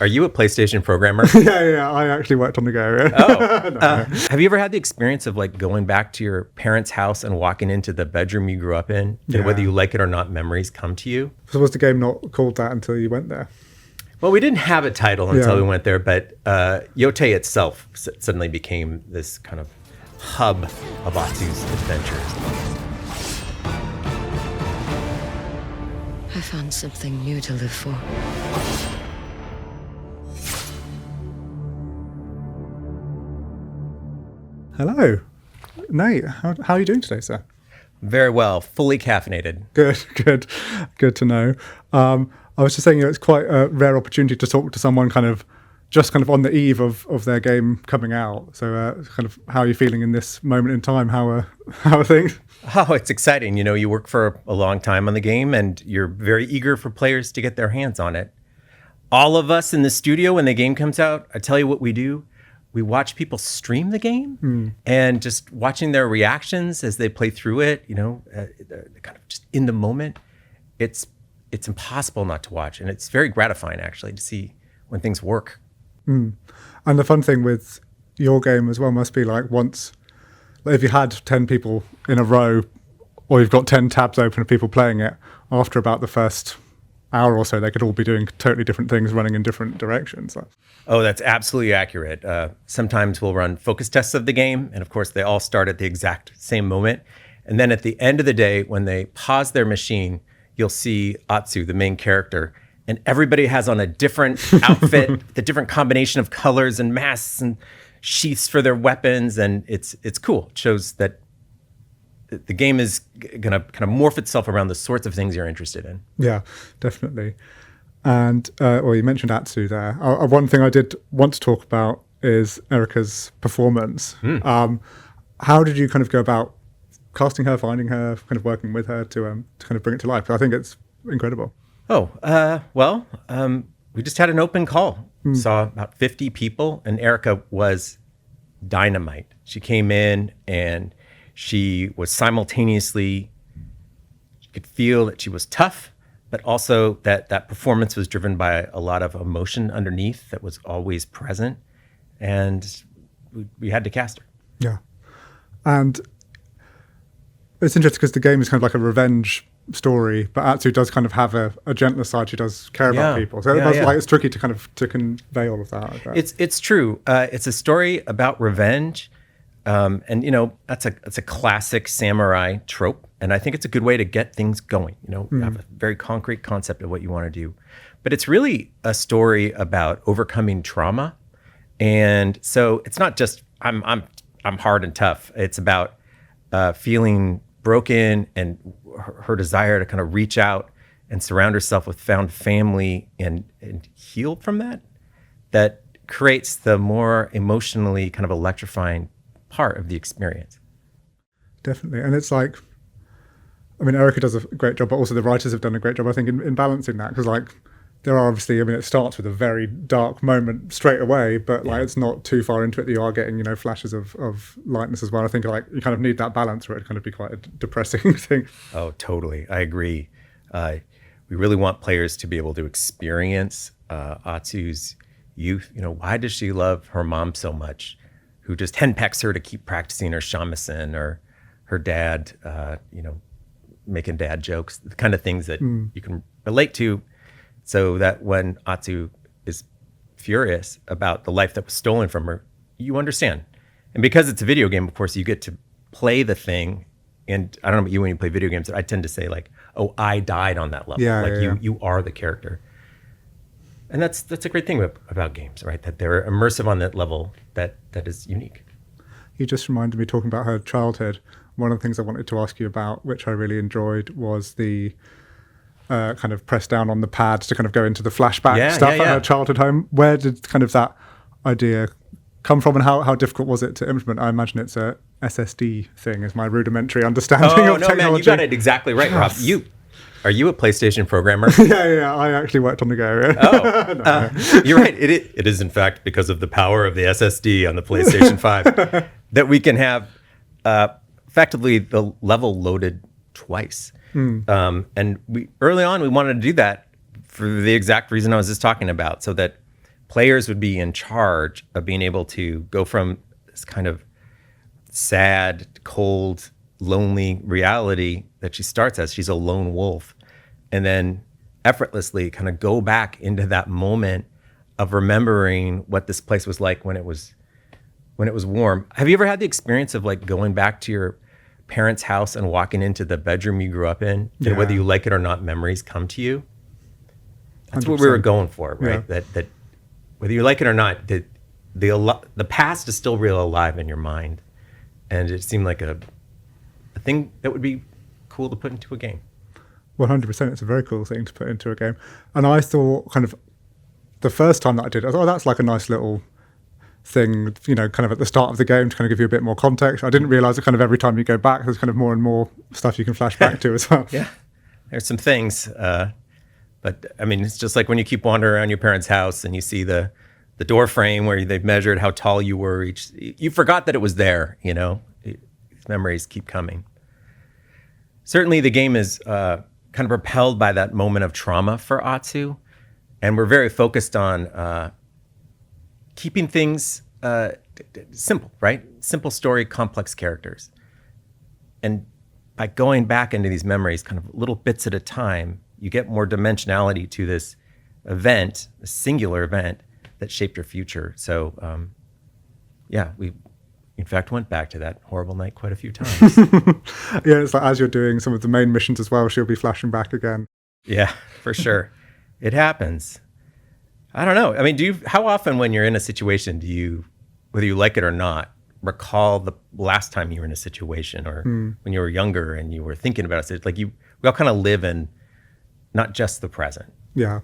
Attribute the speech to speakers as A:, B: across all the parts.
A: Are you a PlayStation programmer?
B: Yeah, I actually worked on the go area.
A: Oh, have you ever had the experience of like going back to your parents' house and walking into the bedroom you grew up in, and whether you like it or not, memories come to you?
B: So was the game not called that until you went there?
A: Well, we didn't have a title until we went there, but Yōtei itself suddenly became this kind of hub of Atsu's adventures.
C: I found something new to live for.
B: Hello, Nate. How are you doing today, sir?
A: Very well, fully caffeinated.
B: Good to know. I was just saying, it's quite a rare opportunity to talk to someone kind of on the eve of their game coming out. So, how are you feeling in this moment in time? How are things?
A: Oh, it's exciting. You know, you work for a long time on the game, and you're very eager for players to get their hands on it. All of us in the studio, when the game comes out, I tell you what we do. We watch people stream the game and just watching their reactions as they play through it, kind of just in the moment. It's impossible not to watch. And it's very gratifying, actually, to see when things work.
B: And the fun thing with your game as well must be like if you had 10 people in a row, or you've got 10 tabs open of people playing it, after about the first hour or so, they could all be doing totally different things, running in different directions.
A: Oh, that's absolutely accurate. Sometimes we'll run focus tests of the game, and of course, they all start at the exact same moment. And then at the end of the day, when they pause their machine, you'll see Atsu, the main character, and everybody has on a different outfit, the different combination of colors and masks and sheaths for their weapons, and it's cool. It shows that the game is going to kind of morph itself around the sorts of things you're interested in.
B: Yeah, definitely. And you mentioned Atsu there. One thing I did want to talk about is Erika's performance. How did you kind of go about casting her, finding her, kind of working with her to kind of bring it to life? I think it's incredible.
A: We just had an open call. Saw about 50 people, and Erika was dynamite. She came in and she was simultaneously, you could feel that she was tough, but also that performance was driven by a lot of emotion underneath that was always present. And we had to cast her.
B: Yeah. And it's interesting because the game is kind of like a revenge story, but Atsu does kind of have a gentler side. She does care about people. So it's tricky to convey all of that.
A: It's true. It's a story about revenge. And that's a classic samurai trope, and I think it's a good way to get things going. You have a very concrete concept of what you want to do, but it's really a story about overcoming trauma, and so it's not just I'm hard and tough. It's about feeling broken and her desire to kind of reach out and surround herself with found family and heal from that. That creates the more emotionally kind of electrifying part of the experience.
B: Definitely. And it's like, Erika does a great job, but also the writers have done a great job, I think, in balancing that. Because there are obviously, it starts with a very dark moment straight away, but it's not too far into it that you are getting, flashes of lightness as well. I think you kind of need that balance, or it'd kind of be quite a depressing thing.
A: Oh, totally. I agree. We really want players to be able to experience Atsu's youth. Why does she love her mom so much, who just henpecks her to keep practicing her shamisen, or her dad, making dad jokes, the kind of things that you can relate to, so that when Atsu is furious about the life that was stolen from her, you understand. And because it's a video game, of course, you get to play the thing. And I don't know about you when you play video games, I tend to say like, oh, I died on that level. You are the character. And that's a great thing about games, right? That they're immersive on that level that is unique.
B: You just reminded me, talking about her childhood, one of the things I wanted to ask you about, which I really enjoyed, was the kind of press down on the pad to kind of go into the flashback stuff at her childhood home. Where did kind of that idea come from, and how difficult was it to implement? I imagine it's a SSD thing, is my rudimentary understanding of technology.
A: Man, you got it exactly right, Rob. Are you a PlayStation programmer?
B: Yeah, I actually worked on the go.
A: Oh, you're right. It is, in fact, because of the power of the SSD on the PlayStation 5 that we can have effectively the level loaded twice. And early on, we wanted to do that for the exact reason I was just talking about, so that players would be in charge of being able to go from this kind of sad, cold, lonely reality that she starts as. She's a lone wolf, and then effortlessly kind of go back into that moment of remembering what this place was like when it was warm. Have you ever had the experience of like going back to your parents' house and walking into the bedroom you grew up in, and whether you like it or not, memories come to you? That's 100%. What we were going for, right? Yeah. That whether you like it or not, the past is still real alive in your mind, and it seemed like a thing that would be cool to put into a game.
B: 100%, it's a very cool thing to put into a game. And I thought, kind of, the first time that I did it, I thought, oh, that's like a nice little thing, you know, kind of at the start of the game to kind of give you a bit more context. I didn't realize that kind of every time you go back, there's kind of more and more stuff you can flash back to as well.
A: Yeah, there's some things. But I mean, it's just like when you keep wandering around your parents' house and you see the door frame where they've measured how tall you were you forgot that it was there, you know. These memories keep coming. Certainly the game is kind of propelled by that moment of trauma for Atsu. And we're very focused on keeping things simple, right? Simple story, complex characters. And by going back into these memories, kind of little bits at a time, you get more dimensionality to this event, a singular event that shaped your future. So, we in fact went back to that horrible night quite a few times.
B: Yeah, it's like as you're doing some of the main missions as well, she'll be flashing back again.
A: Yeah, for sure. It happens. I don't know. I mean, how often when you're in a situation do you, whether you like it or not, recall the last time you were in a situation, or when you were younger and you were thinking about it? Like we all kind of live in not just the present.
B: Yeah.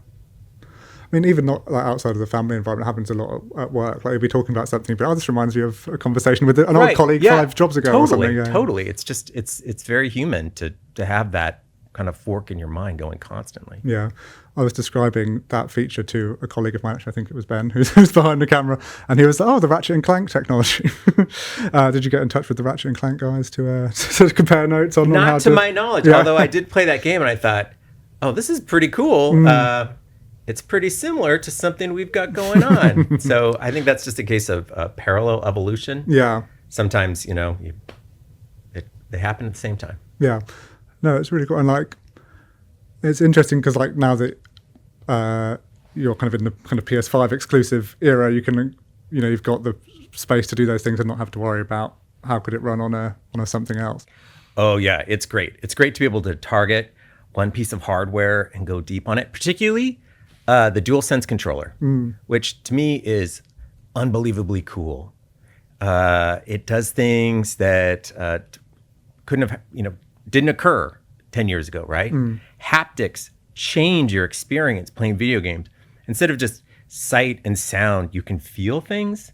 B: I mean, even not like outside of the family environment, it happens a lot at work. Like you'll be talking about something, but this reminds me of a conversation with an old colleague 5 jobs ago or something. Yeah.
A: Totally. It's just, it's very human to have that kind of fork in your mind going constantly.
B: Yeah. I was describing that feature to a colleague of mine, actually, I think it was Ben, who's behind the camera, and he was like, the Ratchet and Clank technology. Did you get in touch with the Ratchet and Clank guys to compare notes on how to...
A: Not to my knowledge, although I did play that game and I thought, this is pretty cool. It's pretty similar to something we've got going on. So I think that's just a case of parallel evolution.
B: Yeah.
A: Sometimes, they happen at the same time.
B: Yeah. No, it's really cool. And like, it's interesting because like now that you're kind of in the kind of PS5 exclusive era, you can, you've got the space to do those things and not have to worry about how could it run on a something else.
A: Oh yeah, it's great. It's great to be able to target one piece of hardware and go deep on it, particularly the DualSense controller, which to me is unbelievably cool. It does things that couldn't have, didn't occur 10 years ago, right? Haptics change your experience playing video games. Instead of just sight and sound, you can feel things.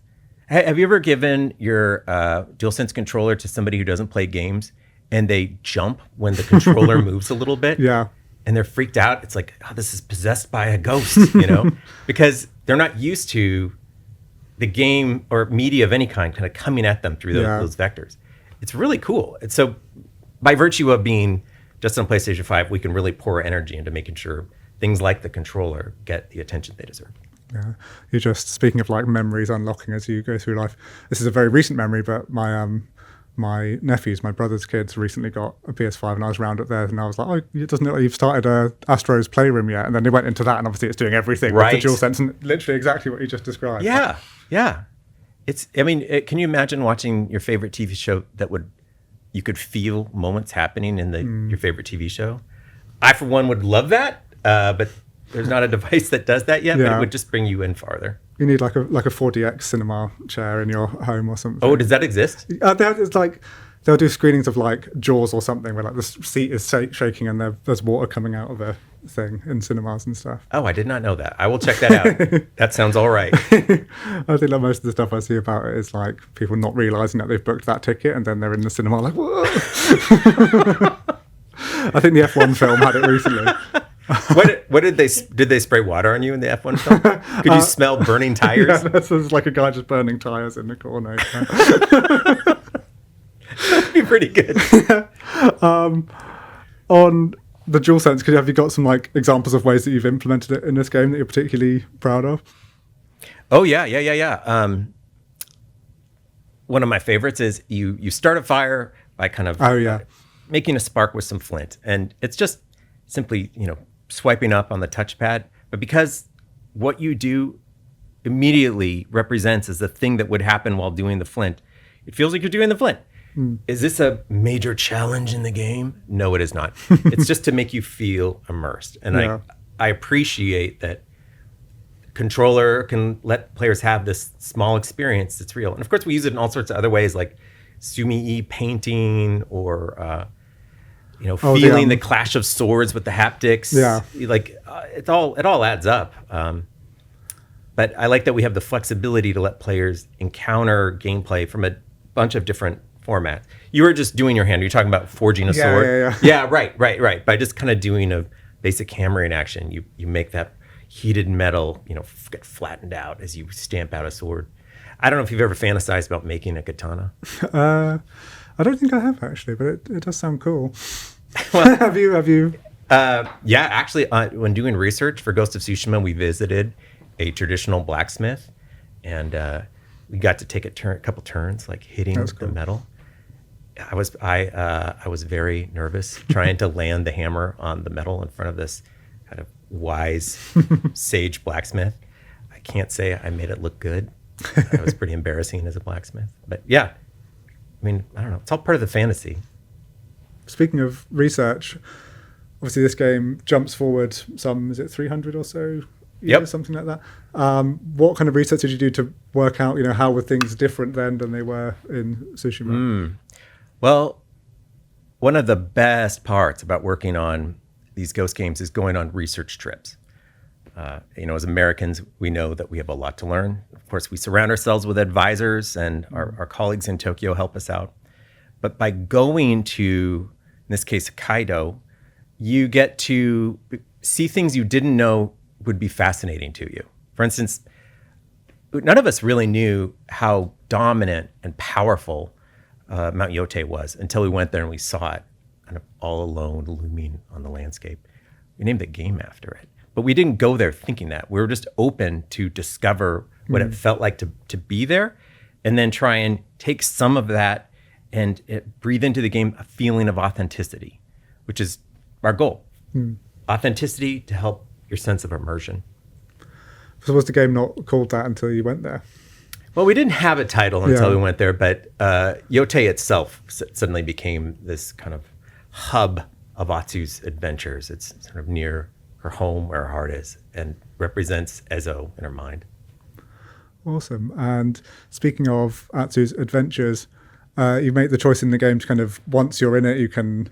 A: Have you ever given your DualSense controller to somebody who doesn't play games and they jump when the controller moves a little bit?
B: Yeah.
A: And they're freaked out. It's like, this is possessed by a ghost, because they're not used to the game or media of any kind kind of coming at them through those vectors. It's really cool. And so by virtue of being just on PlayStation 5, we can really pour energy into making sure things like the controller get the attention they deserve.
B: Yeah. You're just speaking of like memories unlocking as you go through life. This is a very recent memory, but my nephews, my brother's kids, recently got a PS5 and I was round at theirs and I was like, it doesn't look like you've started Astro's Playroom yet. And then they went into that and obviously it's doing everything with the DualSense and literally exactly what you just described.
A: Yeah, yeah. Can you imagine watching your favorite TV show you could feel moments happening in your favorite TV show? I, for one, would love that, but there's not a device that does that yet, but it would just bring you in farther.
B: You need like a 4DX cinema chair in your home or something.
A: Oh, does that exist?
B: It's like they'll do screenings of like Jaws or something where like the seat is shaking and there's water coming out of a thing in cinemas and stuff.
A: Oh, I did not know that. I will check that out. That sounds all right.
B: I think like most of the stuff I see about it is like people not realizing that they've booked that ticket and then they're in the cinema like, whoa. I think the F1 film had it recently.
A: What did they spray water on you in the F1 film? Could you smell burning tires?
B: Yeah, there's like a guy just burning tires in the corner.
A: That'd be pretty good.
B: On the DualSense, have you got some like examples of ways that you've implemented it in this game that you're particularly proud of?
A: Oh yeah. One of my favorites is you start a fire by kind of making a spark with some flint, and it's just simply swiping up on the touchpad. But because what you do immediately represents as the thing that would happen while doing the flint, it feels like you're doing the flint. Is this a major challenge in the game? No, it is not. It's just to make you feel immersed. And I appreciate that controller can let players have this small experience that's real. And of course, we use it in all sorts of other ways, like sumi-e painting or feeling the clash of swords with the haptics. Yeah, it all adds up. But I like that we have the flexibility to let players encounter gameplay from a bunch of different formats. You were just doing your hand. You're talking about forging a sword. Yeah, right. By just kind of doing a basic hammering action, you make that heated metal, get flattened out as you stamp out a sword. I don't know if you've ever fantasized about making a katana.
B: I don't think I have actually, but it does sound cool. Well, have you?
A: Yeah, actually, when doing research for Ghost of Tsushima, we visited a traditional blacksmith, and we got to take a couple turns, like hitting the metal. I was very nervous trying to land the hammer on the metal in front of this kind of wise sage blacksmith. I can't say I made it look good. I was pretty embarrassing as a blacksmith, but yeah, I mean, I don't know. It's all part of the fantasy.
B: Speaking of research, obviously this game jumps forward some, is it 300 or so years, something like that. What kind of research did you do to work out, how were things different then than they were in Tsushima?
A: Well, one of the best parts about working on these Ghost games is going on research trips. As Americans, we know that we have a lot to learn. Of course, we surround ourselves with advisors, and our colleagues in Tokyo help us out. But by going to, in this case, Kaido, you get to see things you didn't know would be fascinating to you. For instance, none of us really knew how dominant and powerful Mount Yōtei was until we went there and we saw it kind of all alone, looming on the landscape. We named the game after it. But we didn't go there thinking that. We were just open to discover what it felt like to be there, and then try and take some of that and breathe into the game a feeling of authenticity, which is our goal. Authenticity to help your sense of immersion.
B: So was the game not called that until you went there?
A: Well, we didn't have a title until we went there, but Yōtei itself suddenly became this kind of hub of Atsu's adventures. It's sort of near her home, where her heart is, and represents Ezo in her mind.
B: Awesome. And speaking of Atsu's adventures, you make the choice in the game to kind of, once you're in it, you can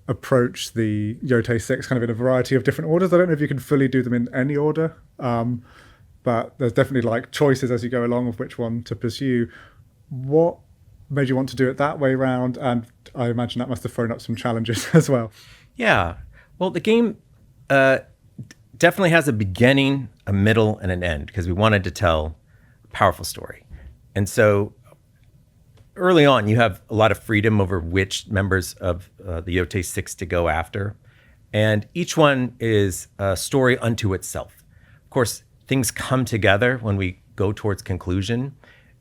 B: approach the Yōtei 6 kind of in a variety of different orders. I don't know if you can fully do them in any order, but there's definitely like choices as you go along of which one to pursue. What made you want to do it that way around? And I imagine that must have thrown up some challenges as well.
A: Yeah. Well, the game definitely has a beginning, a middle, and an end, because we wanted to tell a powerful story. And so early on, you have a lot of freedom over which members of the Yōtei 6 to go after. And each one is a story unto itself. Of course, things come together when we go towards conclusion.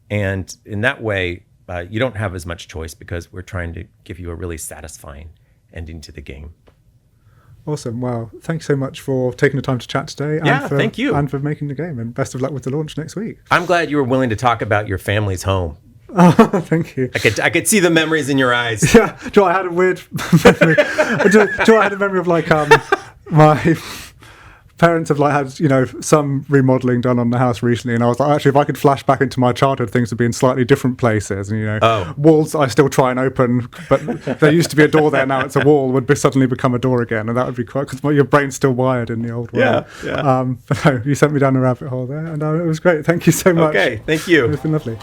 A: And in that way, you don't have as much choice, because we're trying to give you a really satisfying ending to the game.
B: Awesome. Well, thanks so much for taking the time to chat today.
A: Thank you.
B: And for making the game. And best of luck with the launch next week.
A: I'm glad you were willing to talk about your family's home.
B: Oh, thank you.
A: I could see the memories in your eyes.
B: Yeah. I had a weird memory. I had a memory of like my parents have like had some remodeling done on the house recently, and I was like, actually, if I could flash back into my childhood, things would be in slightly different places. And walls I still try and open, but there used to be a door there, now it's a wall, would suddenly become a door again, and that would be quite, because your brain's still wired in the old world.
A: Yeah.
B: But no, you sent me down a rabbit hole there, and it was great. Thank you so much.
A: Okay, thank you.
B: It's been lovely.